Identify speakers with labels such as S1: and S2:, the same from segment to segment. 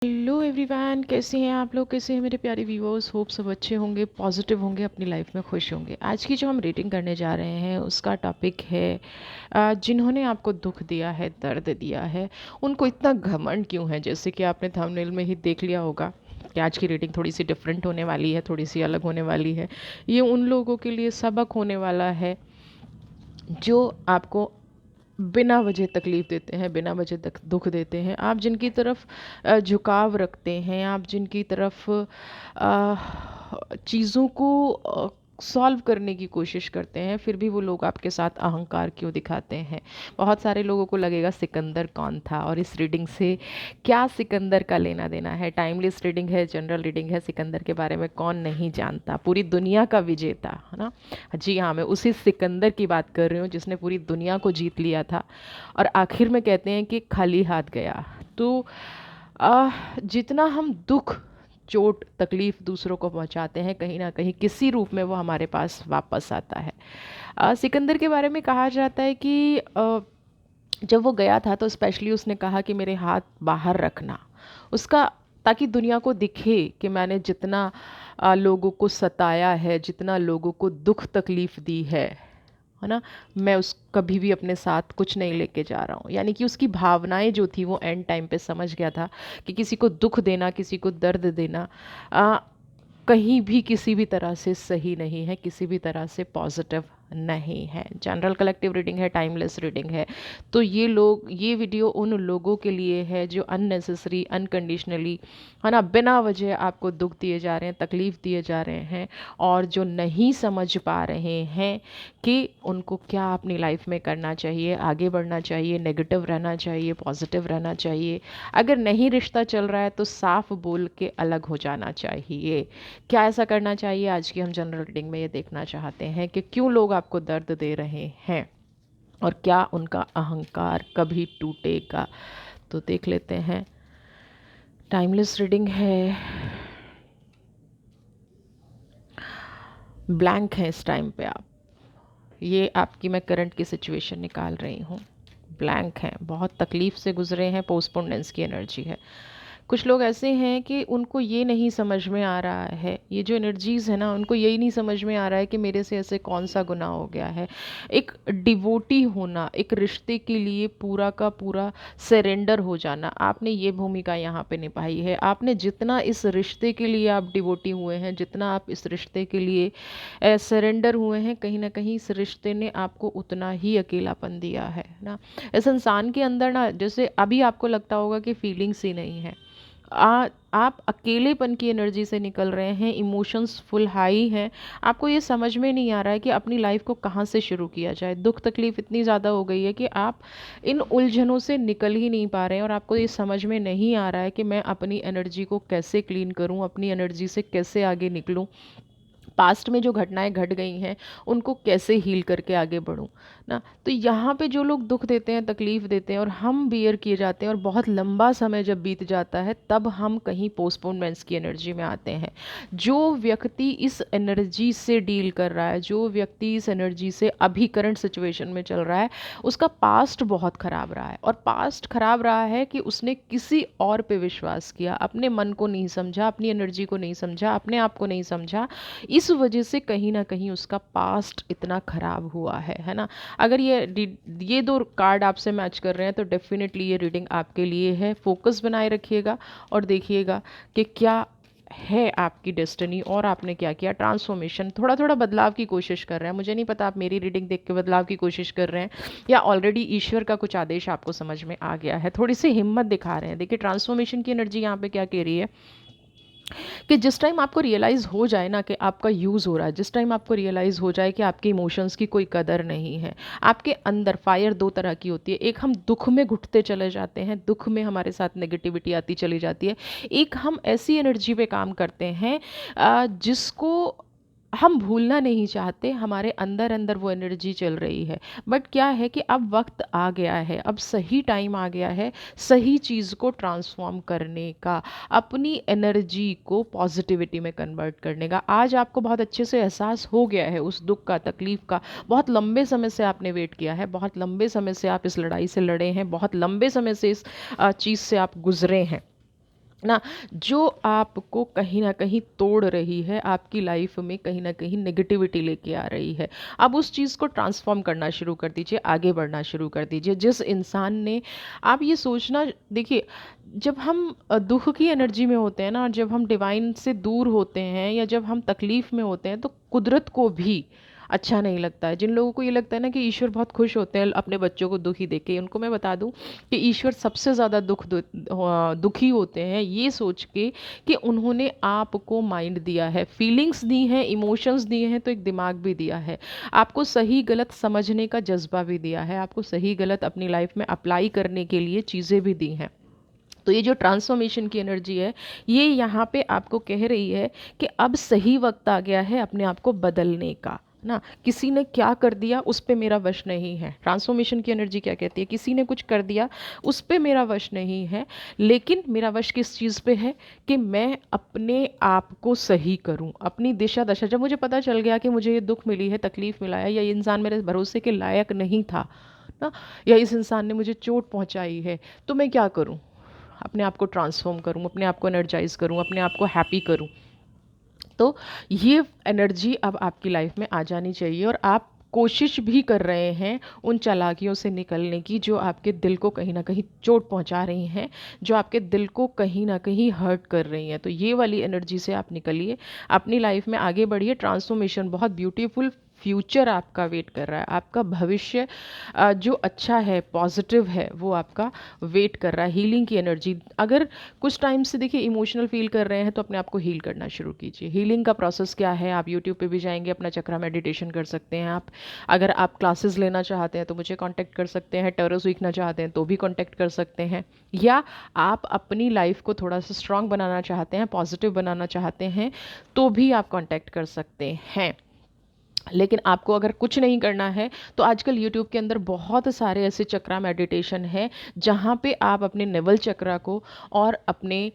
S1: Hello everyone, कैसे हैं आप लोग? कैसे हैं मेरे प्यारे व्यूअर्स? होप सब अच्छे होंगे, पॉजिटिव होंगे, अपनी लाइफ में खुश होंगे। आज की जो हम रीडिंग करने जा रहे हैं उसका टॉपिक है जिन्होंने आपको दुख दिया है, दर्द दिया है, उनको इतना घमंड क्यों है। जैसे कि आपने थंबनेल में ही देख लिया होगा कि आज की रीडिंग थोड़ी सी डिफरेंट होने वाली है, थोड़ी सी अलग होने वाली है। ये उन लोगों के लिए सबक होने वाला है जो आपको बिना वजह तकलीफ़ देते हैं, बिना वजह तक दुख देते हैं। आप जिनकी तरफ झुकाव रखते हैं, आप जिनकी तरफ चीज़ों को सॉल्व करने की कोशिश करते हैं, फिर भी वो लोग आपके साथ अहंकार क्यों दिखाते हैं। बहुत सारे लोगों को लगेगा सिकंदर कौन था, और इस रीडिंग से क्या सिकंदर का लेना देना है। टाइमलेस रीडिंग है, जनरल रीडिंग है। सिकंदर के बारे में कौन नहीं जानता, पूरी दुनिया का विजेता, है ना। जी हाँ, मैं उसी सिकंदर की बात कर रही हूँ जिसने पूरी दुनिया को जीत लिया था और आखिर में कहते हैं कि खाली हाथ गया। तो जितना हम दुख, चोट, तकलीफ़ दूसरों को पहुंचाते हैं, कहीं ना कहीं किसी रूप में वो हमारे पास वापस आता है। सिकंदर के बारे में कहा जाता है कि जब वो गया था तो स्पेशली उसने कहा कि मेरे हाथ बाहर रखना, उसका, ताकि दुनिया को दिखे कि मैंने जितना लोगों को सताया है, जितना लोगों को दुख तकलीफ़ दी है ना, मैं उस कभी भी अपने साथ कुछ नहीं लेके जा रहा हूँ। यानी कि उसकी भावनाएं जो थी वो एंड टाइम पे समझ गया था कि किसी को दुख देना, किसी को दर्द देना कहीं भी किसी भी तरह से सही नहीं है, किसी भी तरह से पॉजिटिव नहीं है। जनरल कलेक्टिव रीडिंग है, टाइमलेस रीडिंग है। तो ये वीडियो उन लोगों के लिए है जो अननेसेसरी, अनकंडीशनली, है ना, बिना वजह आपको दुख दिए जा रहे हैं, तकलीफ़ दिए जा रहे हैं, और जो नहीं समझ पा रहे हैं कि उनको क्या अपनी लाइफ में करना चाहिए, आगे बढ़ना चाहिए, नेगेटिव रहना चाहिए, पॉजिटिव रहना चाहिए। अगर नहीं रिश्ता चल रहा है तो साफ बोल के अलग हो जाना चाहिए। क्या ऐसा करना चाहिए, आज की हम जनरल रीडिंग में ये देखना चाहते हैं कि क्यों लोग आपको दर्द दे रहे हैं और क्या उनका अहंकार कभी टूटेगा। तो देख लेते हैं। टाइमलेस रीडिंग है, ब्लैंक है इस टाइम पे आप। ये आपकी मैं करंट की सिचुएशन निकाल रही हूँ। ब्लैंक हैं, बहुत तकलीफ़ से गुजरे हैं, पोस्टपोनेंस की एनर्जी है। कुछ लोग ऐसे हैं कि उनको ये नहीं समझ में आ रहा है, ये जो एनर्जीज़ है ना, उनको यही नहीं समझ में आ रहा है कि मेरे से ऐसे कौन सा गुनाह हो गया है। एक डिवोटी होना, एक रिश्ते के लिए पूरा का पूरा सरेंडर हो जाना, आपने ये भूमिका यहाँ पे निभाई है। आपने जितना इस रिश्ते के लिए आप डिवोटी हुए हैं, जितना आप इस रिश्ते के लिए सरेंडर हुए हैं, कहीं ना कहीं इस रिश्ते ने आपको उतना ही अकेलापन दिया है ना। इस इंसान के अंदर ना, जैसे अभी आपको लगता होगा कि फीलिंग्स ही नहीं है, आप अकेलेपन की एनर्जी से निकल रहे हैं, इमोशंस फुल हाई हैं। आपको ये समझ में नहीं आ रहा है कि अपनी लाइफ को कहाँ से शुरू किया जाए। दुख तकलीफ इतनी ज़्यादा हो गई है कि आप इन उलझनों से निकल ही नहीं पा रहे हैं, और आपको ये समझ में नहीं आ रहा है कि मैं अपनी एनर्जी को कैसे क्लीन करूं, अपनी एनर्जी से कैसे आगे निकलूं, पास्ट में जो घटनाएं घट गई हैं उनको कैसे हील करके आगे बढ़ूं ना। तो यहाँ पे जो लोग दुख देते हैं, तकलीफ़ देते हैं, और हम बियर किए जाते हैं, और बहुत लंबा समय जब बीत जाता है तब हम कहीं पोस्टपोनमेंट्स की एनर्जी में आते हैं। जो व्यक्ति इस एनर्जी से डील कर रहा है, जो व्यक्ति इस एनर्जी से अभी करंट सिचुएशन में चल रहा है, उसका पास्ट बहुत ख़राब रहा है। और पास्ट ख़राब रहा है कि उसने किसी और पे विश्वास किया, अपने मन को नहीं समझा, अपनी एनर्जी को नहीं समझा, अपने आप को नहीं समझा। इस वजह से कहीं ना कहीं उसका पास्ट इतना ख़राब हुआ है ना। अगर ये दो कार्ड आपसे मैच कर रहे हैं तो डेफिनेटली ये रीडिंग आपके लिए है। फोकस बनाए रखिएगा और देखिएगा कि क्या है आपकी डेस्टिनी, और आपने क्या किया। ट्रांसफॉर्मेशन, थोड़ा थोड़ा बदलाव की कोशिश कर रहे हैं। मुझे नहीं पता आप मेरी रीडिंग देख के बदलाव की कोशिश कर रहे हैं या ऑलरेडी ईश्वर का कुछ आदेश आपको समझ में आ गया है, थोड़ी सी हिम्मत दिखा रहे हैं। देखिए ट्रांसफॉर्मेशन की एनर्जी यहाँ पे क्या कह रही है कि जिस टाइम आपको रियलाइज़ हो जाए ना कि आपका यूज़ हो रहा है, जिस टाइम आपको रियलाइज़ हो जाए कि आपके इमोशंस की कोई कदर नहीं है। आपके अंदर फायर दो तरह की होती है। एक, हम दुख में घुटते चले जाते हैं, दुख में हमारे साथ नेगेटिविटी आती चली जाती है। एक, हम ऐसी एनर्जी पे काम करते हैं जिसको हम भूलना नहीं चाहते, हमारे अंदर अंदर वो एनर्जी चल रही है। बट क्या है कि अब वक्त आ गया है, अब सही टाइम आ गया है सही चीज़ को ट्रांसफॉर्म करने का, अपनी एनर्जी को पॉजिटिविटी में कन्वर्ट करने का। आज आपको बहुत अच्छे से एहसास हो गया है उस दुख का, तकलीफ़ का। बहुत लंबे समय से आपने वेट किया है, बहुत लंबे समय से आप इस लड़ाई से लड़े हैं, बहुत लंबे समय से इस चीज़ से आप गुजरे हैं। ना, जो आपको कहीं न कहीं तोड़ रही है, आपकी लाइफ में कहीं न कहीं नेगेटिविटी लेके आ रही है। अब उस चीज़ को ट्रांसफ़ॉर्म करना शुरू कर दीजिए, आगे बढ़ना शुरू कर दीजिए। जिस इंसान ने आप ये सोचना देखिए, जब हम दुःख की एनर्जी में होते हैं ना, और जब हम डिवाइन से दूर होते हैं या जब हम तकलीफ़ में होते हैं, तो कुदरत को भी अच्छा नहीं लगता है। जिन लोगों को ये लगता है ना कि ईश्वर बहुत खुश होते हैं अपने बच्चों को दुखी देख के, उनको मैं बता दूँ कि ईश्वर सबसे ज़्यादा दुखी होते हैं ये सोच के कि उन्होंने आपको माइंड दिया है, फीलिंग्स दी हैं, इमोशंस दिए हैं, तो एक दिमाग भी दिया है, आपको सही गलत समझने का जज्बा भी दिया है, आपको सही गलत अपनी लाइफ में अप्लाई करने के लिए चीज़ें भी दी हैं। तो ये जो ट्रांसफॉर्मेशन की एनर्जी है, ये यहाँ पे आपको कह रही है कि अब सही वक्त आ गया है अपने आप को बदलने का। ना, किसी ने क्या कर दिया उस पे मेरा वश नहीं है। ट्रांसफॉर्मेशन की एनर्जी क्या कहती है? किसी ने कुछ कर दिया उस पे मेरा वश नहीं है, लेकिन मेरा वश किस चीज़ पे है कि मैं अपने आप को सही करूं, अपनी दिशा दशा। जब मुझे पता चल गया कि मुझे ये दुख मिली है, तकलीफ मिला है, या ये इंसान मेरे भरोसे के लायक नहीं था ना, या इस इंसान ने मुझे चोट पहुंचाई है, तो मैं क्या करूं? अपने आप को ट्रांसफॉर्म करूं, अपने आप को एनर्जाइज करूं, अपने आप को हैप्पी करूं। तो ये एनर्जी अब आपकी लाइफ में आ जानी चाहिए, और आप कोशिश भी कर रहे हैं उन चालाकियों से निकलने की जो आपके दिल को कहीं ना कहीं चोट पहुंचा रही हैं, जो आपके दिल को कहीं ना कहीं हर्ट कर रही हैं। तो ये वाली एनर्जी से आप निकलिए, अपनी लाइफ में आगे बढ़िए। ट्रांसफॉर्मेशन, बहुत ब्यूटीफुल फ्यूचर आपका वेट कर रहा है, आपका भविष्य जो अच्छा है, पॉजिटिव है, वो आपका वेट कर रहा है। हीलिंग की एनर्जी, अगर कुछ टाइम से देखिए इमोशनल फील कर रहे हैं तो अपने आप को हील करना शुरू कीजिए। हीलिंग का प्रोसेस क्या है? आप यूट्यूब पे भी जाएंगे, अपना चक्रा मेडिटेशन कर सकते हैं आप। अगर आप क्लासेस लेना चाहते हैं तो मुझे कांटेक्ट कर सकते हैं। टैरो सीखना चाहते हैं तो भी कांटेक्ट कर सकते हैं। या आप अपनी लाइफ को थोड़ा सा स्ट्रांग बनाना चाहते हैं, पॉजिटिव बनाना चाहते हैं, तो भी आप कांटेक्ट कर सकते हैं। लेकिन आपको अगर कुछ नहीं करना है तो आजकल यूट्यूब के अंदर बहुत सारे ऐसे चक्रा मेडिटेशन हैं जहाँ पे आप अपने नेवल चक्रा को और अपने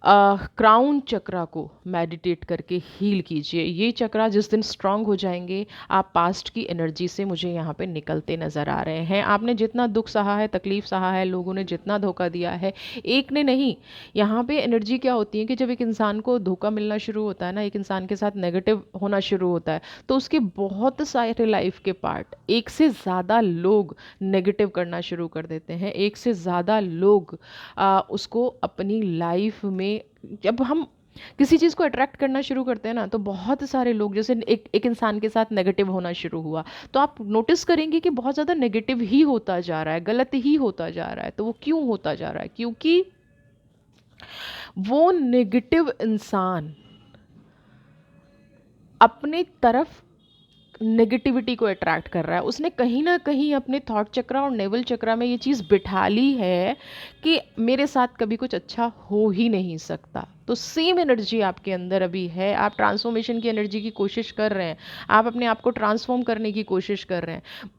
S1: क्राउन चक्रा को मेडिटेट करके हील कीजिए। ये चक्रा जिस दिन स्ट्रांग हो जाएंगे, आप पास्ट की एनर्जी से मुझे यहाँ पे निकलते नज़र आ रहे हैं। आपने जितना दुख सहा है, तकलीफ सहा है, लोगों ने जितना धोखा दिया है, एक ने नहीं। यहाँ पे एनर्जी क्या होती है कि जब एक इंसान को धोखा मिलना शुरू होता है ना, एक इंसान के साथ नेगेटिव होना शुरू होता है, तो उसके बहुत सारे लाइफ के पार्ट, एक से ज़्यादा लोग नेगेटिव करना शुरू कर देते हैं। एक से ज़्यादा लोग उसको अपनी लाइफ में, जब हम किसी चीज़ को अट्रैक्ट करना शुरू करते हैं ना, तो बहुत सारे लोग, जैसे एक इंसान के साथ नेगेटिव होना शुरू हुआ, तो आप नोटिस करेंगे कि बहुत ज़्यादा नेगेटिव ही होता जा रहा है, गलत ही होता जा रहा है। तो वो क्यों होता जा रहा है? क्योंकि वो नेगेटिव इंसान अपने तरफ नेगेटिविटी को अट्रैक्ट कर रहा है। उसने कहीं ना कहीं अपने थॉट चक्रा और नेवल चक्रा में ये चीज़ बिठा ली है कि मेरे साथ कभी कुछ अच्छा हो ही नहीं सकता। तो सेम एनर्जी आपके अंदर अभी है। आप ट्रांसफॉर्मेशन की एनर्जी की कोशिश कर रहे हैं, आप अपने आप को ट्रांसफॉर्म करने की कोशिश कर रहे हैं,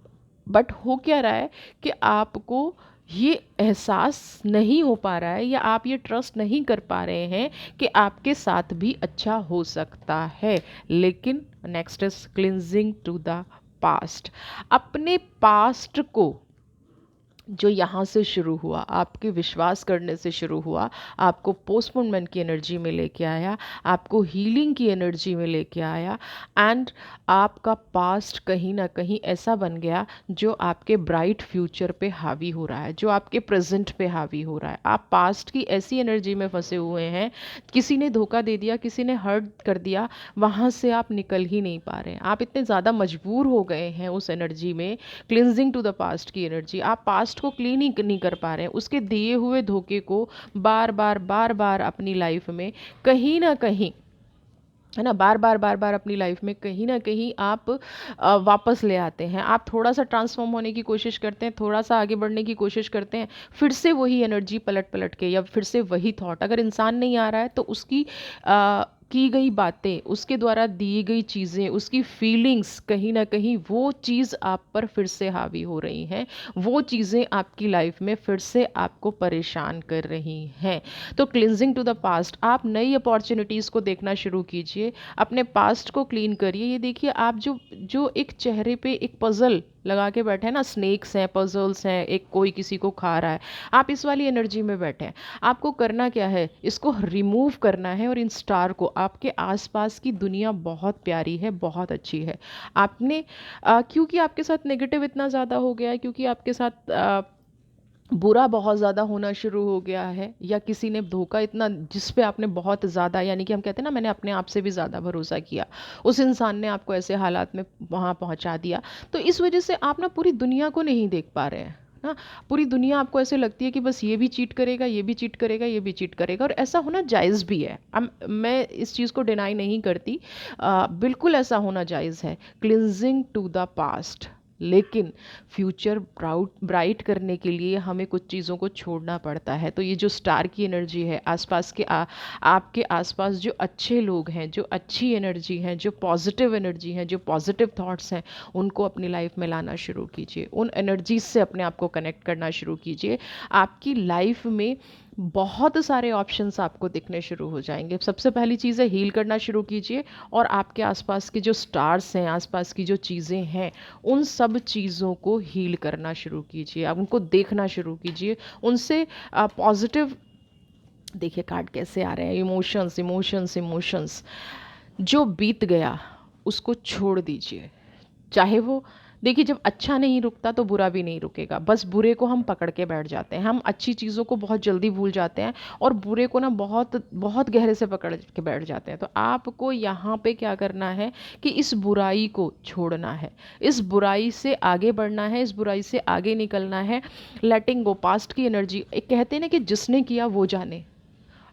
S1: बट हो क्या रहा है कि आपको ये एहसास नहीं हो पा रहा है, या आप ये ट्रस्ट नहीं कर पा रहे हैं कि आपके साथ भी अच्छा हो सकता है। लेकिन next is cleansing to the past. अपने पास्ट को, जो यहाँ से शुरू हुआ, आपके विश्वास करने से शुरू हुआ, आपको पोस्टपोनमेंट की एनर्जी में लेके आया, आपको हीलिंग की एनर्जी में लेके आया, एंड आपका पास्ट कहीं ना कहीं ऐसा बन गया जो आपके ब्राइट फ्यूचर पे हावी हो रहा है, जो आपके प्रेजेंट पे हावी हो रहा है। आप पास्ट की ऐसी एनर्जी में फंसे हुए हैं, किसी ने धोखा दे दिया, किसी ने हर्ट कर दिया, वहाँ से आप निकल ही नहीं पा रहे हैं। आप इतने ज़्यादा मजबूर हो गए हैं उस एनर्जी में, क्लिनजिंग टू द पास्ट की एनर्जी। आप पास्ट को क्लीन ही नहीं कर पा रहे हैं, उसके दिए हुए धोखे को बार बार अपनी लाइफ में कहीं ना कहीं, है ना, बार बार अपनी लाइफ में कहीं ना कहीं आप वापस ले आते हैं। आप थोड़ा सा ट्रांसफॉर्म होने की कोशिश करते हैं, थोड़ा सा आगे बढ़ने की कोशिश करते हैं, फिर से वही एनर्जी पलट पलट के, या फिर से वही थॉट। अगर इंसान नहीं आ रहा है तो उसकी की गई बातें, उसके द्वारा दी गई चीज़ें, उसकी फीलिंग्स, कहीं न कहीं वो चीज़ आप पर फिर से हावी हो रही हैं। वो चीज़ें आपकी लाइफ़ में फिर से आपको परेशान कर रही हैं। तो क्लींजिंग टू द पास्ट, आप नई अपॉर्च्युनिटीज़ को देखना शुरू कीजिए, अपने पास्ट को क्लीन करिए। ये देखिए, आप जो जो एक चेहरे पे एक पज़ल लगा के बैठे हैं ना, स्नेक्स हैं, पज़ल्स हैं, एक कोई किसी को खा रहा है, आप इस वाली एनर्जी में बैठे हैं। आपको करना क्या है, इसको रिमूव करना है और इन स्टार को, आपके आसपास की दुनिया बहुत प्यारी है, बहुत अच्छी है। आपने क्योंकि आपके साथ नेगेटिव इतना ज़्यादा हो गया है, क्योंकि आपके साथ बुरा बहुत ज़्यादा होना शुरू हो गया है, या किसी ने धोखा इतना, जिस पे आपने बहुत ज़्यादा, यानी कि हम कहते हैं ना, मैंने अपने आप से भी ज़्यादा भरोसा किया, उस इंसान ने आपको ऐसे हालात में वहाँ पहुँचा दिया। तो इस वजह से आप ना पूरी दुनिया को नहीं देख पा रहे हैं ना। पूरी दुनिया आपको ऐसे लगती है कि बस ये भी चीट करेगा, ये भी चीट करेगा, ये भी चीट करेगा, और ऐसा होना जायज़ भी है। मैं इस चीज़ को डिनाई नहीं करती, बिल्कुल ऐसा होना जायज़ है, क्लिनजिंग टू द पास्ट। लेकिन फ्यूचर ब्राइट करने के लिए हमें कुछ चीज़ों को छोड़ना पड़ता है। तो ये जो स्टार की एनर्जी है, आसपास के आपके आसपास जो अच्छे लोग हैं, जो अच्छी एनर्जी हैं, जो पॉजिटिव एनर्जी हैं, जो पॉजिटिव थॉट्स हैं, उनको अपनी लाइफ में लाना शुरू कीजिए। उन एनर्जीज से अपने आप को कनेक्ट करना शुरू कीजिए। आपकी लाइफ में बहुत सारे ऑप्शंस आपको दिखने शुरू हो जाएंगे। सबसे पहली चीज़ है, हील करना शुरू कीजिए, और आपके आसपास के जो स्टार्स हैं, आसपास की जो चीज़ें हैं, उन सब चीज़ों को हील करना शुरू कीजिए। आप उनको देखना शुरू कीजिए, उनसे पॉजिटिव, देखिए कार्ड कैसे आ रहे हैं, इमोशंस इमोशंस इमोशंस। जो बीत गया उसको छोड़ दीजिए। चाहे वो, देखिए, जब अच्छा नहीं रुकता तो बुरा भी नहीं रुकेगा। बस बुरे को हम पकड़ के बैठ जाते हैं, हम अच्छी चीज़ों को बहुत जल्दी भूल जाते हैं, और बुरे को ना बहुत बहुत गहरे से पकड़ के बैठ जाते हैं। तो आपको यहाँ पे क्या करना है कि इस बुराई को छोड़ना है, इस बुराई से आगे बढ़ना है, इस बुराई से आगे निकलना है। लेटिंग गो, पास्ट की एनर्जी, एक कहते हैं ना कि जिसने किया वो जाने,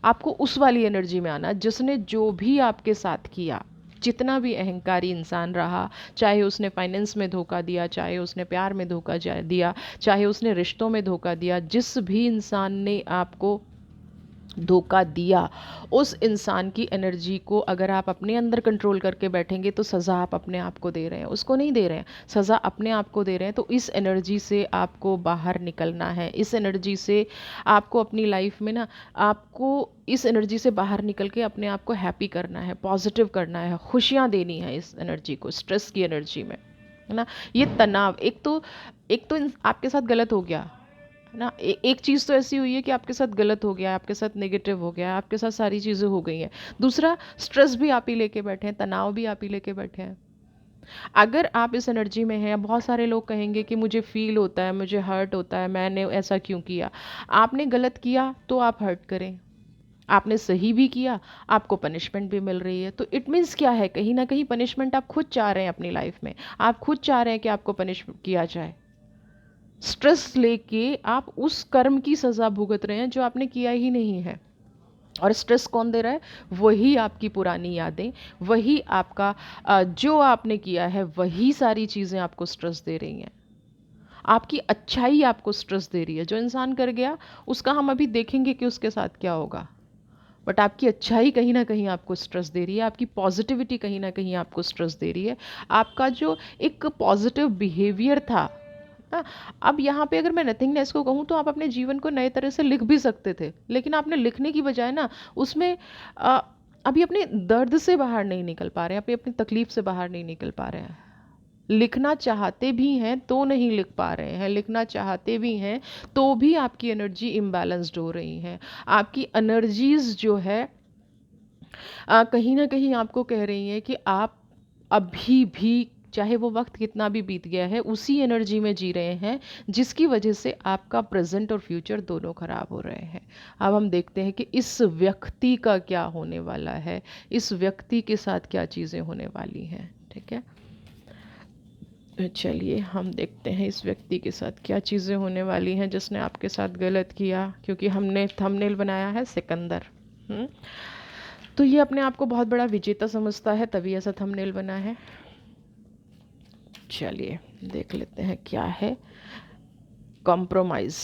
S1: आपको उस वाली एनर्जी में आना, जिसने जो भी आपके साथ किया, जितना भी अहंकारी इंसान रहा, चाहे उसने फाइनेंस में धोखा दिया, चाहे उसने प्यार में धोखा दिया, चाहे उसने रिश्तों में धोखा दिया, जिस भी इंसान ने आपको धोखा दिया, उस इंसान की एनर्जी को अगर आप अपने अंदर कंट्रोल करके बैठेंगे तो सज़ा आप अपने आप को दे रहे हैं, उसको नहीं दे रहे हैं, सज़ा अपने आप को दे रहे हैं। तो इस एनर्जी से आपको बाहर निकलना है, इस एनर्जी से आपको अपनी लाइफ में ना, आपको इस एनर्जी से बाहर निकल के अपने आप को हैप्पी करना है, पॉजिटिव करना है, खुशियाँ देनी है इस एनर्जी को, स्ट्रेस की एनर्जी में, है ना। ये तनाव, एक तो आपके साथ गलत हो गया है ना, एक चीज़ तो ऐसी हुई है कि आपके साथ गलत हो गया, आपके साथ नेगेटिव हो गया, आपके साथ सारी चीज़ें हो गई हैं। दूसरा, स्ट्रेस भी आप ही लेके बैठे हैं, तनाव भी आप ही लेके बैठे हैं। अगर आप इस एनर्जी में हैं, बहुत सारे लोग कहेंगे कि मुझे फील होता है, मुझे हर्ट होता है, मैंने ऐसा क्यों किया। आपने गलत किया तो आप हर्ट करें, आपने सही भी किया, आपको पनिशमेंट भी मिल रही है। तो इट मीन्स क्या है, कहीं ना कहीं पनिशमेंट आप खुद चाह रहे हैं अपनी लाइफ में, आप खुद चाह रहे हैं कि आपको पनिश किया जाए। स्ट्रेस लेके आप उस कर्म की सज़ा भुगत रहे हैं जो आपने किया ही नहीं है। और स्ट्रेस कौन दे रहा है, वही आपकी पुरानी यादें, वही आपका जो आपने किया है, वही सारी चीज़ें आपको स्ट्रेस दे रही हैं। आपकी अच्छाई आपको स्ट्रेस दे रही है। जो इंसान कर गया उसका हम अभी देखेंगे कि उसके साथ क्या होगा, बट आपकी अच्छाई कहीं ना कहीं आपको स्ट्रेस दे रही है, आपकी पॉजिटिविटी कहीं ना कहीं आपको स्ट्रेस दे रही है। आपका जो एक पॉजिटिव बिहेवियर था ना, अब यहाँ पे अगर मैं नथिंगनेस को कहूँ तो आप अपने जीवन को नए तरह से लिख भी सकते थे, लेकिन आपने लिखने की बजाय ना उसमें अ, अभी अपने दर्द से बाहर नहीं निकल पा रहे हैं, अपनी तकलीफ से बाहर नहीं निकल पा रहे हैं। लिखना चाहते भी हैं तो नहीं लिख पा रहे हैं, लिखना चाहते भी हैं तो भी आपकी एनर्जी इम्बैलेंस्ड हो रही है। आपकी एनर्जीज जो है कहीं ना कहीं आपको कह रही हैं कि आप अभी भी, चाहे वो वक्त कितना भी बीत गया है, उसी एनर्जी में जी रहे हैं, जिसकी वजह से आपका प्रेजेंट और फ्यूचर दोनों खराब हो रहे हैं। अब हम देखते हैं कि इस व्यक्ति का क्या होने वाला है, इस व्यक्ति के साथ क्या चीज़ें होने वाली हैं। ठीक है, चलिए हम देखते हैं इस व्यक्ति के साथ क्या चीज़ें होने वाली हैं जिसने आपके साथ गलत किया, क्योंकि हमने थंबनेल बनाया है सिकंदर। तो ये अपने आप को बहुत बड़ा विजेता समझता है, तभी ऐसा थंबनेल बना है। चलिए देख लेते हैं क्या है कॉम्प्रोमाइज़।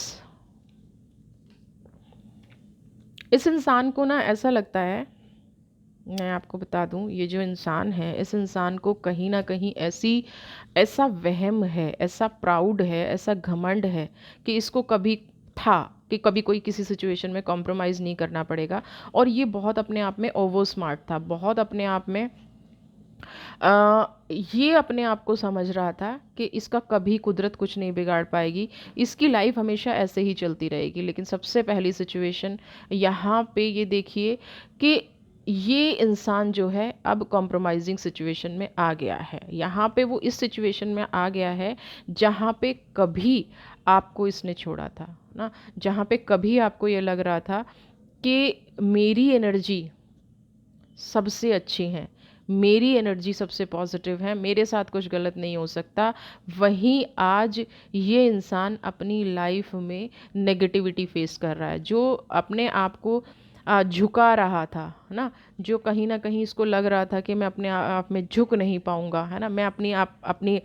S1: इस इंसान को ना ऐसा लगता है मैं आपको बता दूं, ये जो इंसान है, इस इंसान को कहीं ना कहीं ऐसा वहम है, ऐसा प्राउड है, ऐसा घमंड है कि इसको कभी था कि कभी कोई किसी सिचुएशन में कॉम्प्रोमाइज़ नहीं करना पड़ेगा। और ये बहुत अपने आप में ओवर स्मार्ट था, बहुत अपने आप में ये अपने आप को समझ रहा था कि इसका कभी कुदरत कुछ नहीं बिगाड़ पाएगी, इसकी लाइफ हमेशा ऐसे ही चलती रहेगी। लेकिन सबसे पहली सिचुएशन यहाँ पे ये देखिए कि ये इंसान जो है अब कॉम्प्रोमाइजिंग सिचुएशन में आ गया है। यहाँ पे वो इस सिचुएशन में आ गया है जहाँ पे कभी आपको इसने छोड़ा था ना, जहाँ पे कभी आपको ये लग रहा था कि मेरी एनर्जी सबसे अच्छी हैं, मेरी एनर्जी सबसे पॉजिटिव है, मेरे साथ कुछ गलत नहीं हो सकता, वहीं आज ये इंसान अपनी लाइफ में नेगेटिविटी फेस कर रहा है। जो अपने आप को झुका रहा था ना, जो कहीं ना कहीं इसको लग रहा था कि मैं अपने आप में झुक नहीं पाऊंगा, है ना, मैं अपनी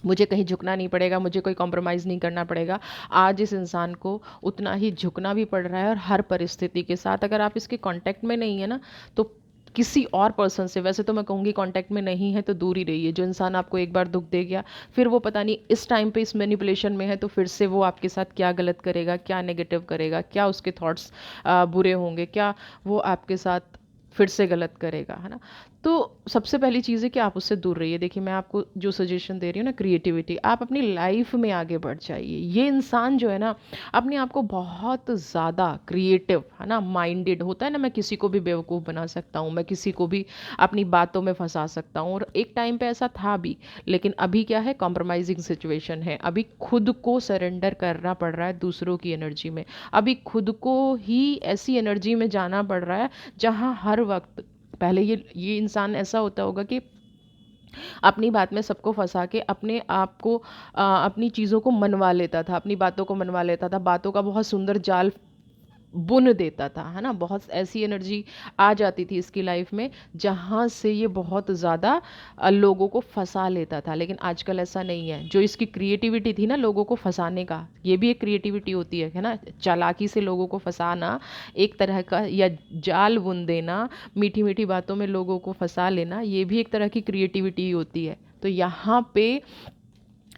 S1: मुझे कहीं झुकना नहीं पड़ेगा, मुझे कोई कॉम्प्रोमाइज़ नहीं करना पड़ेगा। आज इस इंसान को उतना ही झुकना भी पड़ रहा है, और हर परिस्थिति के साथ। अगर आप इसके कांटेक्ट में नहीं है ना, तो किसी और पर्सन से, वैसे तो मैं कहूँगी कांटेक्ट में नहीं है तो दूर ही रहिए। जो इंसान आपको एक बार दुख दे गया, फिर वो पता नहीं इस टाइम पे इस मैनिपुलेशन में है तो फिर से वो आपके साथ क्या गलत करेगा, क्या नेगेटिव करेगा, क्या उसके थॉट्स बुरे होंगे, क्या वो आपके साथ फिर से गलत करेगा, है ना। तो सबसे पहली चीज़ है कि आप उससे दूर रहिए। देखिए, मैं आपको जो सजेशन दे रही हूँ ना, क्रिएटिविटी, आप अपनी लाइफ में आगे बढ़ जाइए। ये इंसान जो है ना, अपने आप को बहुत ज़्यादा क्रिएटिव, है ना, माइंडेड होता है ना, मैं किसी को भी बेवकूफ़ बना सकता हूँ, मैं किसी को भी अपनी बातों में फंसा सकता हूँ, और एक टाइम पे ऐसा था भी। लेकिन अभी क्या है, कॉम्प्रोमाइजिंग सिचुएशन है, अभी खुद को सरेंडर करना पड़ रहा है दूसरों की एनर्जी में, अभी खुद को ही ऐसी एनर्जी में जाना पड़ रहा है जहाँ हर वक्त, पहले ये इंसान ऐसा होता होगा कि अपनी बात में सबको फंसा के अपने आप को अपनी चीज़ों को मनवा लेता था, अपनी बातों को मनवा लेता था, बातों का बहुत सुंदर जाल बुन देता था, है ना। बहुत ऐसी एनर्जी आ जाती थी इसकी लाइफ में जहाँ से ये बहुत ज़्यादा लोगों को फंसा लेता था। लेकिन आजकल ऐसा नहीं है। जो इसकी क्रिएटिविटी थी ना लोगों को फंसाने का, ये भी एक क्रिएटिविटी होती है ना, चालाकी से लोगों को फंसाना एक तरह का, या जाल बुन देना, मीठी मीठी बातों में लोगों को फंसा लेना, ये भी एक तरह की क्रिएटिविटी होती है। तो यहाँ पे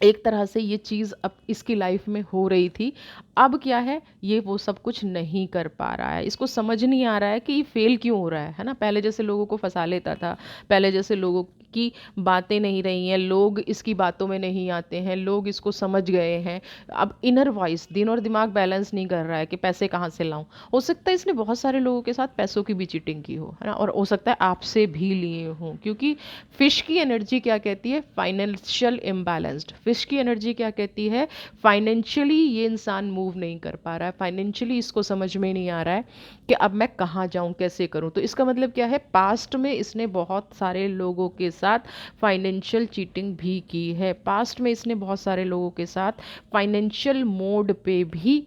S1: एक तरह से ये चीज़ अब इसकी लाइफ में हो रही थी। अब क्या है, ये वो सब कुछ नहीं कर पा रहा है, इसको समझ नहीं आ रहा है कि ये फेल क्यों हो रहा है ना। पहले जैसे लोगों को फंसा लेता था, पहले जैसे लोगों की बातें नहीं रही हैं, लोग इसकी बातों में नहीं आते हैं, लोग इसको समझ गए हैं। अब इनर वॉइस, दिन और दिमाग बैलेंस नहीं कर रहा है कि पैसे कहाँ से लाऊं। हो सकता है इसने बहुत सारे लोगों के साथ पैसों की भी चीटिंग की हो, है ना, और हो सकता है आपसे भी लिए हों, क्योंकि फिश की एनर्जी क्या कहती है, फाइनेंशियल इम्बैलेंस्ड। फिश की एनर्जी क्या कहती है, फाइनेंशियली ये इंसान मूव नहीं कर पा रहा है, फाइनेंशियली इसको समझ में नहीं आ रहा है कि अब मैं कहाँ जाऊँ, कैसे करूँ। तो इसका मतलब क्या है, पास्ट में इसने बहुत सारे लोगों के साथ फाइनेंशियल चीटिंग भी की है, पास्ट में इसने बहुत सारे लोगों के साथ फाइनेंशियल मोड पे भी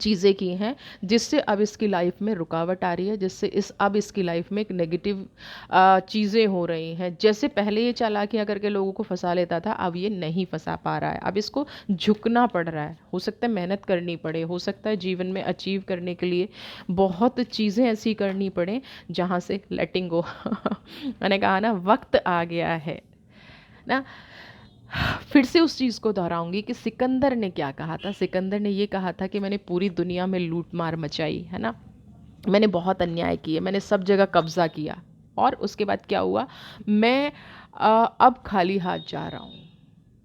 S1: चीज़ें की हैं, जिससे अब इसकी लाइफ में रुकावट आ रही है, जिससे अब इसकी लाइफ में एक नेगेटिव चीज़ें हो रही हैं। जैसे पहले ये चालाकियाँ करके लोगों को फंसा लेता था, अब ये नहीं फंसा पा रहा है, अब इसको झुकना पड़ रहा है। हो सकता है मेहनत करनी पड़े, हो सकता है जीवन में अचीव करने के लिए बहुत चीज़ें ऐसी करनी पड़े जहाँ से लेटिंग गो मैंने कहा ना, वक्त आ गया है ना। फिर से उस चीज़ को दोहराऊंगी कि सिकंदर ने क्या कहा था। सिकंदर ने ये कहा था कि मैंने पूरी दुनिया में लूट मार मचाई, है ना, मैंने बहुत अन्याय किए, मैंने सब जगह कब्जा किया, और उसके बाद क्या हुआ, मैं अब खाली हाथ जा रहा हूँ।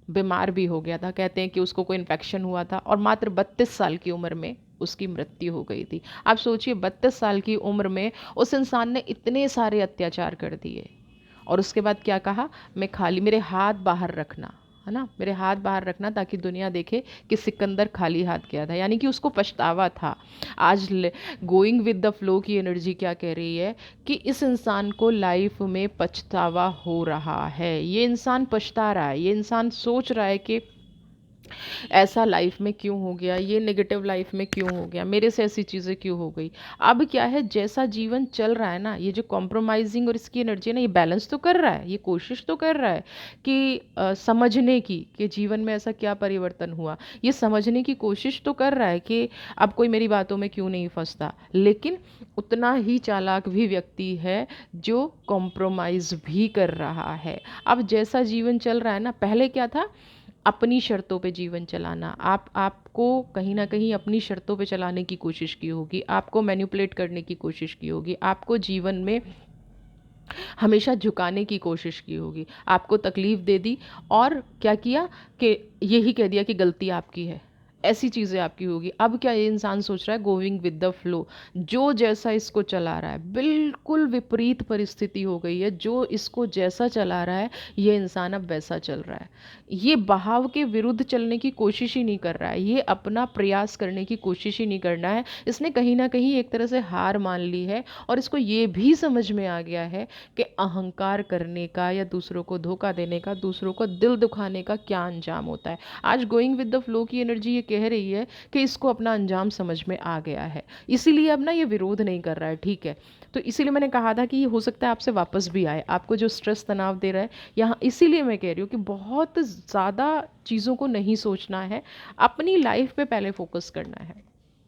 S1: बीमार भी हो गया था, कहते हैं कि उसको कोई इन्फेक्शन हुआ था, और मात्र 32 साल की उम्र में उसकी मृत्यु हो गई थी। आप सोचिए, 32 साल की उम्र में उस इंसान ने इतने सारे अत्याचार कर दिए, और उसके बाद क्या कहा, मैं खाली, मेरे हाथ बाहर रखना, है ना, मेरे हाथ बाहर रखना, ताकि दुनिया देखे कि सिकंदर खाली हाथ गया था। यानी कि उसको पछतावा था। आज गोइंग विद द फ्लो की एनर्जी क्या कह रही है कि इस इंसान को लाइफ में पछतावा हो रहा है, ये इंसान पछता रहा है, ये इंसान सोच रहा है कि ऐसा लाइफ में क्यों हो गया, ये नेगेटिव लाइफ में क्यों हो गया, मेरे से ऐसी चीज़ें क्यों हो गई। अब क्या है, जैसा जीवन चल रहा है ना, ये जो कॉम्प्रोमाइजिंग और इसकी एनर्जी है ना, ये बैलेंस तो कर रहा है, ये कोशिश तो कर रहा है कि समझने की कि जीवन में ऐसा क्या परिवर्तन हुआ, ये समझने की कोशिश तो कर रहा है कि अब कोई मेरी बातों में क्यों नहीं फंसता। लेकिन उतना ही चालाक भी व्यक्ति है जो कॉम्प्रोमाइज़ भी कर रहा है। अब जैसा जीवन चल रहा है ना, पहले क्या था, अपनी शर्तों पे जीवन चलाना, आपको कहीं ना कहीं अपनी शर्तों पे चलाने की कोशिश की होगी, आपको मैनिपुलेट करने की कोशिश की होगी, आपको जीवन में हमेशा झुकाने की कोशिश की होगी, आपको तकलीफ़ दे दी और क्या किया कि यही कह दिया कि गलती आपकी है, ऐसी चीज़ें आपकी होगी। अब क्या ये इंसान सोच रहा है, गोइंग विद द फ्लो, जो जैसा इसको चला रहा है, बिल्कुल विपरीत परिस्थिति हो गई है, जो इसको जैसा चला रहा है ये इंसान अब वैसा चल रहा है। ये बहाव के विरुद्ध चलने की कोशिश ही नहीं कर रहा है, ये अपना प्रयास करने की कोशिश ही नहीं करना है। इसने कहीं ना कहीं एक तरह से हार मान ली है और इसको ये भी समझ में आ गया है कि अहंकार करने का या दूसरों को धोखा देने का, दूसरों को दिल दुखाने का क्या अंजाम होता है। आज गोइंग विद द फ्लो की एनर्जी ये कह रही है कि इसको अपना अंजाम समझ में आ गया है, इसीलिए अब ना ये विरोध नहीं कर रहा है, ठीक है। तो इसीलिए मैंने कहा था कि ये हो सकता है आपसे वापस भी आए, आपको जो स्ट्रेस तनाव दे रहा है यहाँ, इसीलिए मैं कह रही हूँ कि बहुत ज़्यादा चीज़ों को नहीं सोचना है, अपनी लाइफ पे पहले फोकस करना है।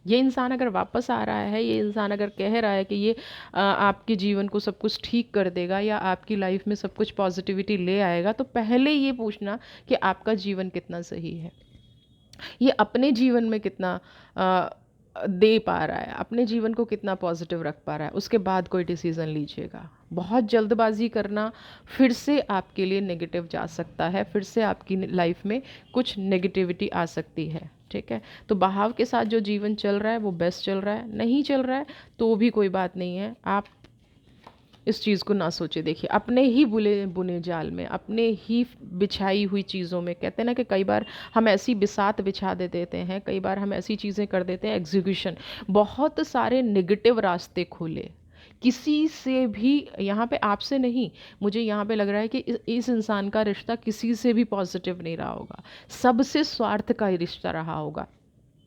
S1: ये इंसान अगर वापस आ रहा है, ये इंसान अगर कह रहा है कि ये आपके जीवन को सब कुछ ठीक कर देगा या आपकी लाइफ में सब कुछ पॉजिटिविटी ले आएगा, तो पहले ये पूछना कि आपका जीवन कितना सही है, ये अपने जीवन में कितना दे पा रहा है, अपने जीवन को कितना पॉजिटिव रख पा रहा है, उसके बाद कोई डिसीज़न लीजिएगा। बहुत जल्दबाजी करना फिर से आपके लिए नेगेटिव जा सकता है, फिर से आपकी लाइफ में कुछ नेगेटिविटी आ सकती है, ठीक है। तो बहाव के साथ जो जीवन चल रहा है वो बेस्ट चल रहा है, नहीं चल रहा है तो भी कोई बात नहीं है, आप इस चीज़ को ना सोचे। देखिए, अपने ही बुले बुने जाल में, अपने ही बिछाई हुई चीज़ों में, कहते हैं ना कि कई बार हम ऐसी बिसात बिछा दे देते हैं, कई बार हम ऐसी चीज़ें कर देते हैं, एग्जीक्यूशन, बहुत सारे नेगेटिव रास्ते खोले किसी से भी, यहाँ पे आपसे नहीं, मुझे यहाँ पे लग रहा है कि इस इंसान का रिश्ता किसी से भी पॉजिटिव नहीं रहा होगा, सबसे स्वार्थ का ही रिश्ता रहा होगा।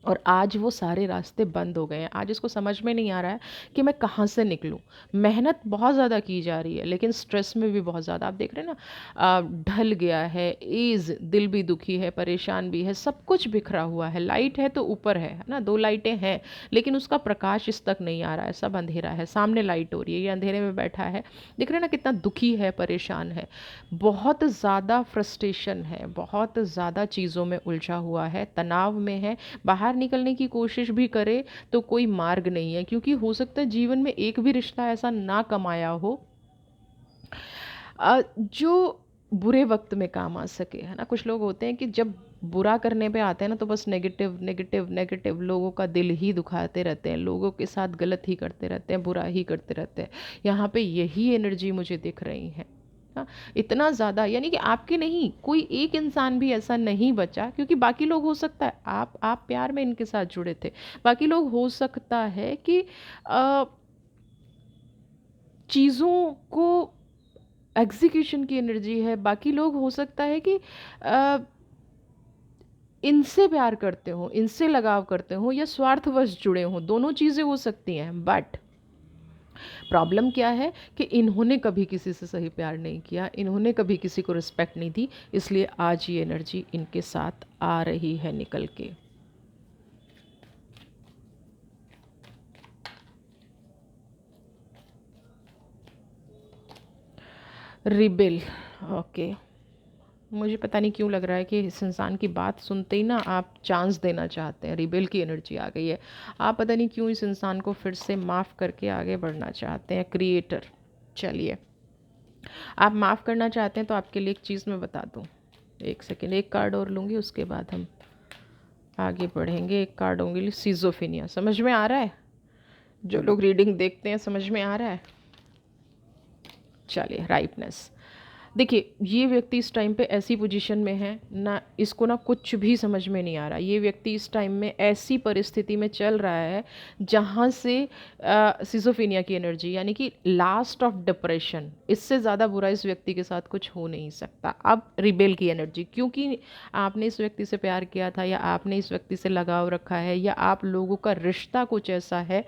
S1: और आज वो सारे रास्ते बंद हो गए हैं, आज इसको समझ में नहीं आ रहा है कि मैं कहाँ से निकलूँ। मेहनत बहुत ज़्यादा की जा रही है लेकिन स्ट्रेस में भी बहुत ज़्यादा, आप देख रहे हैं ना, ढल गया है एज, दिल भी दुखी है, परेशान भी है, सब कुछ बिखरा हुआ है। लाइट है तो ऊपर है ना, दो लाइटें हैं लेकिन उसका प्रकाश इस तक नहीं आ रहा है, सब अंधेरा है। सामने लाइट हो रही है, ये अंधेरे में बैठा है, देख रहे हैं ना कितना दुखी है, परेशान है, बहुत ज़्यादा फ्रस्ट्रेशन है, बहुत ज़्यादा चीज़ों में उलझा हुआ है, तनाव में है। बाहर निकलने की कोशिश भी करे तो कोई मार्ग नहीं है, क्योंकि हो सकता है जीवन में एक भी रिश्ता ऐसा ना कमाया हो जो बुरे वक्त में काम आ सके, है ना। कुछ लोग होते हैं कि जब बुरा करने पे आते हैं ना तो बस नेगेटिव नेगेटिव नेगेटिव, लोगों का दिल ही दुखाते रहते हैं, लोगों के साथ गलत ही करते रहते हैं, बुरा ही करते रहते हैं। यहाँ पे यही एनर्जी मुझे दिख रही है। हाँ, इतना ज़्यादा, यानी कि आपके नहीं, कोई एक इंसान भी ऐसा नहीं बचा, क्योंकि बाकी लोग हो सकता है आप प्यार में इनके साथ जुड़े थे, बाकी लोग हो सकता है कि चीज़ों को, एग्जीक्यूशन की एनर्जी है, बाकी लोग हो सकता है कि अ, इनसे प्यार करते हो, इनसे लगाव करते हो या स्वार्थवश जुड़े हो, दोनों चीज़ें हो सकती हैं। बट प्रॉब्लम क्या है कि इन्होंने कभी किसी से सही प्यार नहीं किया, इन्होंने कभी किसी को रिस्पेक्ट नहीं दी, इसलिए आज ये एनर्जी इनके साथ आ रही है निकल के। Rebel, okay. मुझे पता नहीं क्यों लग रहा है कि इस इंसान की बात सुनते ही ना आप चांस देना चाहते हैं, रिबेल की एनर्जी आ गई है। आप पता नहीं क्यों इस इंसान को फिर से माफ़ करके आगे बढ़ना चाहते हैं। क्रिएटर, चलिए, आप माफ़ करना चाहते हैं तो आपके लिए एक चीज़ मैं बता दूं। एक सेकेंड, एक कार्ड और लूँगी, उसके बाद हम आगे बढ़ेंगे। एक कार्ड होंगी सिजोफिनिया, समझ में आ रहा है? जो लोग रीडिंग देखते हैं समझ में आ रहा है? चलिए, राइपनेस। देखिए, ये व्यक्ति इस टाइम पे ऐसी पोजीशन में है ना, इसको ना कुछ भी समझ में नहीं आ रहा। ये व्यक्ति इस टाइम में ऐसी परिस्थिति में चल रहा है जहाँ से सिज़ोफ्रेनिया की एनर्जी, यानी कि लास्ट ऑफ डिप्रेशन, इससे ज़्यादा बुरा इस व्यक्ति के साथ कुछ हो नहीं सकता। अब रिबेल की एनर्जी, क्योंकि आपने इस व्यक्ति से प्यार किया था या आपने इस व्यक्ति से लगाव रखा है या आप लोगों का रिश्ता कुछ ऐसा है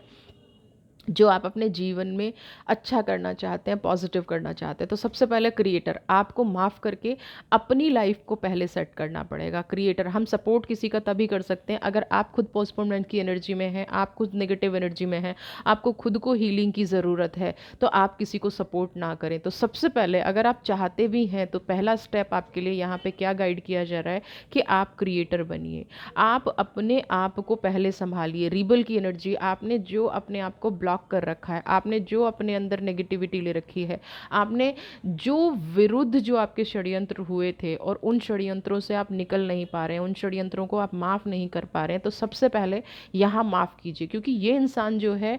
S1: जो आप अपने जीवन में अच्छा करना चाहते हैं, पॉजिटिव करना चाहते हैं, तो सबसे पहले क्रिएटर आपको माफ़ करके अपनी लाइफ को पहले सेट करना पड़ेगा। क्रिएटर, हम सपोर्ट किसी का तभी कर सकते हैं अगर आप खुद पोस्टपोनमेंट की एनर्जी में हैं, आप खुद नेगेटिव एनर्जी में हैं, आपको खुद को हीलिंग की ज़रूरत है, तो आप किसी को सपोर्ट ना करें। तो सबसे पहले अगर आप चाहते भी हैं तो पहला स्टेप आपके लिए यहाँ पे क्या गाइड किया जा रहा है कि आप क्रिएटर बनिए। आप अपने आप को पहले संभालिए। रिबल की एनर्जी, आपने जो अपने आप को ब्लॉक कर रखा है, आपने जो अपने अंदर नेगेटिविटी ले रखी है, आपने जो विरुद्ध जो आपके षड्यंत्र हुए थे और उन षड्यंत्रों से आप निकल नहीं पा रहे हैं, उन षड्यंत्रों को आप माफ़ नहीं कर पा रहे हैं, तो सबसे पहले यहाँ माफ़ कीजिए। क्योंकि ये इंसान जो है,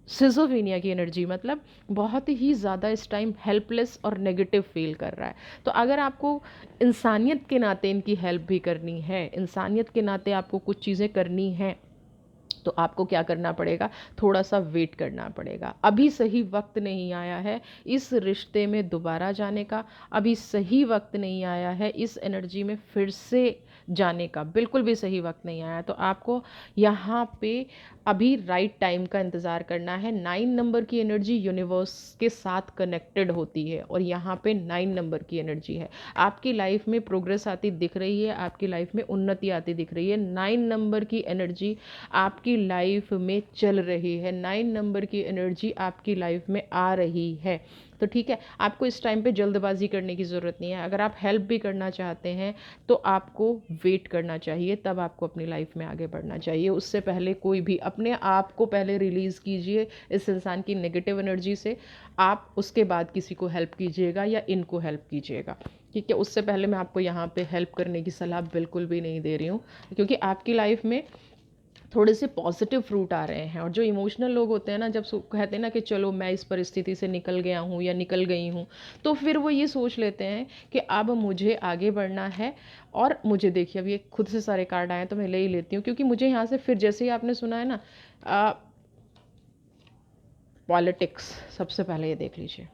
S1: सिज़ोफ्रेनिया की एनर्जी मतलब बहुत ही ज़्यादा इस टाइम हेल्पलेस और नेगेटिव फील कर रहा है। तो अगर आपको इंसानियत के नाते इनकी हेल्प भी करनी है, इंसानियत के नाते आपको कुछ चीज़ें करनी हैं, तो आपको क्या करना पड़ेगा, थोड़ा सा वेट करना पड़ेगा। अभी सही वक्त नहीं आया है इस रिश्ते में दोबारा जाने का, अभी सही वक्त नहीं आया है इस एनर्जी में फिर से जाने का, बिल्कुल भी सही वक्त नहीं आया। तो आपको यहाँ पे अभी राइट टाइम का इंतज़ार करना है। 9 नंबर की एनर्जी यूनिवर्स के साथ कनेक्टेड होती है और यहाँ पे 9 नंबर की एनर्जी है। आपकी लाइफ में प्रोग्रेस आती दिख रही है, आपकी लाइफ में उन्नति आती दिख रही है। 9 नंबर की एनर्जी आपकी लाइफ में चल रही है, 9 नंबर की एनर्जी आपकी लाइफ में आ रही है। तो ठीक है, आपको इस टाइम पे जल्दबाजी करने की ज़रूरत नहीं है। अगर आप हेल्प भी करना चाहते हैं तो आपको वेट करना चाहिए, तब आपको अपनी लाइफ में आगे बढ़ना चाहिए। उससे पहले कोई भी अपने आप को पहले रिलीज़ कीजिए इस इंसान की नेगेटिव एनर्जी से, आप उसके बाद किसी को हेल्प कीजिएगा या इनको हेल्प कीजिएगा। ठीक है, उससे पहले मैं आपको यहाँ पे हेल्प करने की सलाह बिल्कुल भी नहीं दे रही हूँ, क्योंकि आपकी लाइफ में थोड़े से पॉजिटिव फ्रूट आ रहे हैं। और जो इमोशनल लोग होते हैं ना, जब कहते हैं ना कि चलो मैं इस परिस्थिति से निकल गया हूँ या निकल गई हूँ, तो फिर वो ये सोच लेते हैं कि अब मुझे आगे बढ़ना है। और मुझे देखिए, अब ये खुद से सारे कार्ड आए हैं तो मैं ले ही लेती हूँ, क्योंकि मुझे यहाँ से फिर जैसे ही आपने सुना है ना पॉलिटिक्स, सबसे पहले ये देख लीजिए,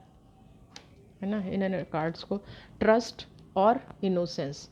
S1: है ना, इन कार्ड्स को, ट्रस्ट और इनोसेंस।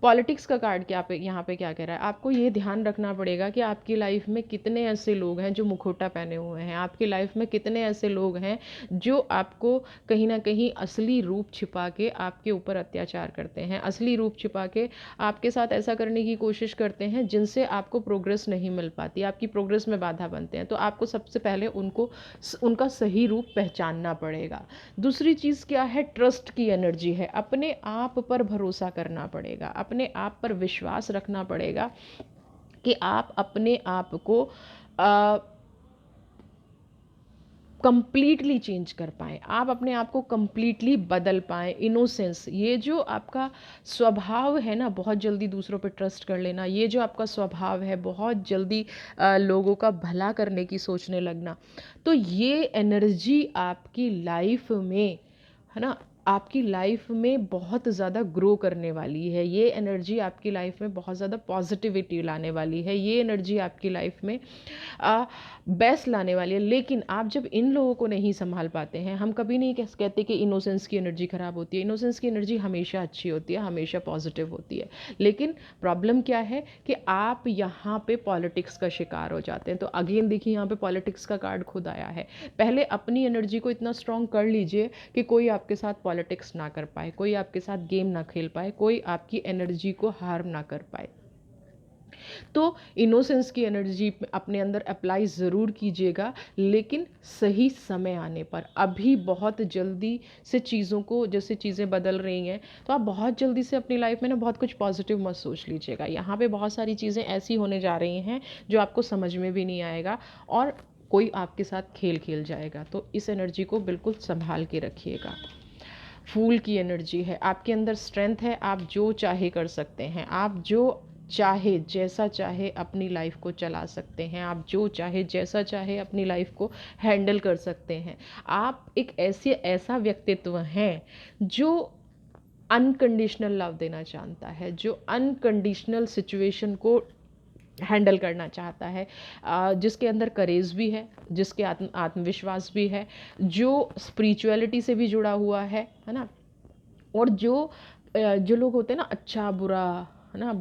S1: पॉलिटिक्स का कार्ड क्या पे यहाँ पे क्या कह रहा है, आपको ये ध्यान रखना पड़ेगा कि आपकी लाइफ में कितने ऐसे लोग हैं जो मुखौटा पहने हुए हैं, आपकी लाइफ में कितने ऐसे लोग हैं जो आपको कहीं ना कहीं असली रूप छिपा के आपके ऊपर अत्याचार करते हैं, असली रूप छिपा के आपके साथ ऐसा करने की कोशिश करते हैं जिनसे आपको प्रोग्रेस नहीं मिल पाती, आपकी प्रोग्रेस में बाधा बनते हैं। तो आपको सबसे पहले उनका सही रूप पहचानना पड़ेगा। दूसरी चीज़ क्या है, ट्रस्ट की एनर्जी है। अपने आप पर भरोसा करना पड़ेगा, अपने आप पर विश्वास रखना पड़ेगा कि आप अपने आप को कंप्लीटली चेंज कर पाएँ, आप अपने आप को कंप्लीटली बदल पाएँ। इनोसेंस, ये जो आपका स्वभाव है ना, बहुत जल्दी दूसरों पे ट्रस्ट कर लेना, ये जो आपका स्वभाव है बहुत जल्दी लोगों का भला करने की सोचने लगना, तो ये एनर्जी आपकी लाइफ में, है ना, आपकी लाइफ में बहुत ज़्यादा ग्रो करने वाली है। ये एनर्जी आपकी लाइफ में बहुत ज़्यादा पॉजिटिविटी लाने वाली है, ये एनर्जी आपकी लाइफ में बेस्ट लाने वाली है। लेकिन आप जब इन लोगों को नहीं संभाल पाते हैं, हम कभी नहीं कहते कि इनोसेंस की एनर्जी ख़राब होती है। इनोसेंस की एनर्जी हमेशा अच्छी होती है, हमेशा पॉजिटिव होती है। लेकिन प्रॉब्लम क्या है कि आप यहाँ पे पॉलिटिक्स का शिकार हो जाते हैं। तो अगेन देखिए, यहाँ पे पॉलिटिक्स का कार्ड खुद आया है। पहले अपनी एनर्जी को इतना स्ट्रॉन्ग कर लीजिए कि कोई आपके साथ पॉलिटिक्स ना कर पाए, कोई आपके साथ गेम ना खेल पाए, कोई आपकी एनर्जी को हार्म ना कर पाए। तो इनोसेंस की एनर्जी अपने अंदर अप्लाई ज़रूर कीजिएगा, लेकिन सही समय आने पर। अभी बहुत जल्दी से चीज़ों को, जैसे चीज़ें बदल रही हैं, तो आप बहुत जल्दी से अपनी लाइफ में ना बहुत कुछ पॉजिटिव मत सोच लीजिएगा। यहाँ पे बहुत सारी चीज़ें ऐसी होने जा रही हैं जो आपको समझ में भी नहीं आएगा और कोई आपके साथ खेल खेल जाएगा। तो इस एनर्जी को बिल्कुल संभाल के रखिएगा। फूल की एनर्जी है, आपके अंदर स्ट्रेंथ है, आप जो चाहे कर सकते हैं, आप जो चाहे जैसा चाहे अपनी लाइफ को चला सकते हैं, आप जो चाहे जैसा चाहे अपनी लाइफ को हैंडल कर सकते हैं। आप एक ऐसा व्यक्तित्व हैं जो अनकंडीशनल लव देना जानता है, जो अनकंडीशनल सिचुएशन को हैंडल करना चाहता है, जिसके अंदर करेज भी है, जिसके आत्मविश्वास भी है, जो स्पिरिचुअलिटी से भी जुड़ा हुआ है ना। और जो लोग होते हैं ना, अच्छा बुरा, है ना,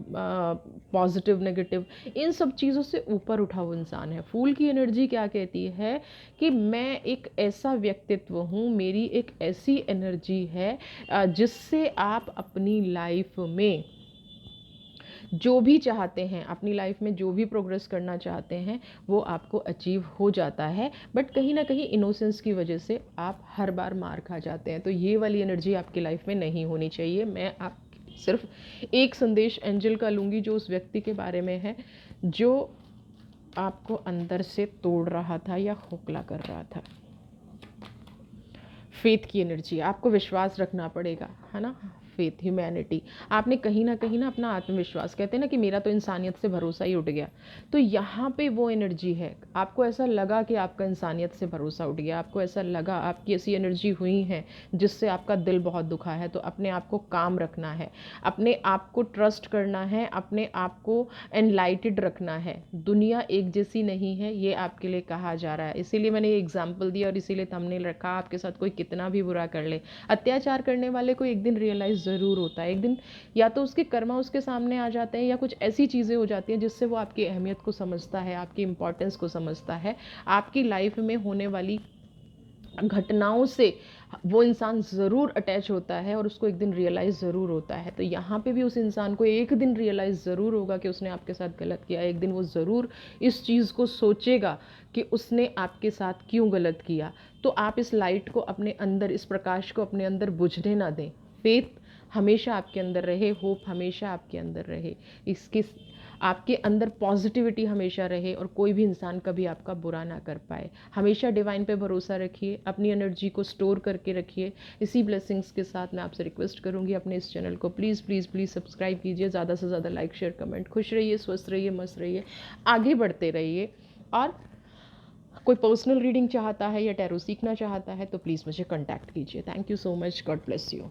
S1: पॉजिटिव नेगेटिव, इन सब चीज़ों से ऊपर उठा हुआ इंसान है। फूल की एनर्जी क्या कहती है कि मैं एक ऐसा व्यक्तित्व हूँ, मेरी एक ऐसी एनर्जी है जिससे आप अपनी लाइफ में जो भी चाहते हैं, अपनी लाइफ में जो भी प्रोग्रेस करना चाहते हैं, वो आपको अचीव हो जाता है। बट कहीं ना कहीं इनोसेंस की वजह से आप हर बार मार खा जाते हैं। तो ये वाली एनर्जी आपकी लाइफ में नहीं होनी चाहिए। मैं आप सिर्फ एक संदेश एंजल का लूँगी जो उस व्यक्ति के बारे में है, जो आपको अंदर से तोड़ रहा था या खोखला कर रहा था। फेथ की एनर्जी, आपको विश्वास रखना पड़ेगा, है ना। फेथ, ह्यूमैनिटी, आपने कहीं ना अपना आत्मविश्वास, कहते हैं ना कि मेरा तो इंसानियत से भरोसा ही उठ गया, तो यहाँ पे वो एनर्जी है। आपको ऐसा लगा कि आपका इंसानियत से भरोसा उठ गया, आपको ऐसा लगा, आपकी ऐसी एनर्जी हुई है जिससे आपका दिल बहुत दुखा है, तो अपने आप को काम रखना है, अपने आप को ट्रस्ट करना है, अपने आप को एनलाइटेड रखना है। दुनिया एक जैसी नहीं है, ये आपके लिए कहा जा रहा है। इसीलिए मैंने ये एग्जाम्पल दिया और इसीलिए थंबनेल रखा। आपके साथ कोई कितना भी बुरा कर ले, अत्याचार करने वाले को एक दिन रियलाइज ज़रूर होता है, एक दिन या तो उसके कर्मा उसके सामने आ जाते हैं, या कुछ ऐसी चीज़ें हो जाती हैं जिससे वो आपकी अहमियत को समझता है, आपकी इंपॉर्टेंस को समझता है, आपकी लाइफ में होने वाली घटनाओं से वो इंसान ज़रूर अटैच होता है और उसको एक दिन रियलाइज़ ज़रूर होता है। तो यहाँ पे भी उस इंसान को एक दिन रियलाइज़ ज़रूर होगा कि उसने आपके साथ गलत किया। एक दिन वो ज़रूर इस चीज़ को सोचेगा कि उसने आपके साथ क्यों गलत किया। तो आप इस लाइट को अपने अंदर, इस प्रकाश को अपने अंदर बुझने ना दें। फेथ हमेशा आपके अंदर रहे, होप हमेशा आपके अंदर रहे, इसकी आपके अंदर पॉजिटिविटी हमेशा रहे और कोई भी इंसान कभी आपका बुरा ना कर पाए। हमेशा डिवाइन पे भरोसा रखिए, अपनी एनर्जी को स्टोर करके रखिए। इसी ब्लेसिंग्स के साथ मैं आपसे रिक्वेस्ट करूंगी, अपने इस चैनल को प्लीज़ प्लीज़ प्लीज़ सब्सक्राइब कीजिए। ज़्यादा से ज़्यादा लाइक शेयर कमेंट। खुश रहिए, स्वस्थ रहिए, मस्त रहिए, आगे बढ़ते रहिए। और कोई पर्सनल रीडिंग चाहता है या टैरो सीखना चाहता है तो प्लीज़ मुझे कॉन्टैक्ट कीजिए। Thank you so much, God bless you.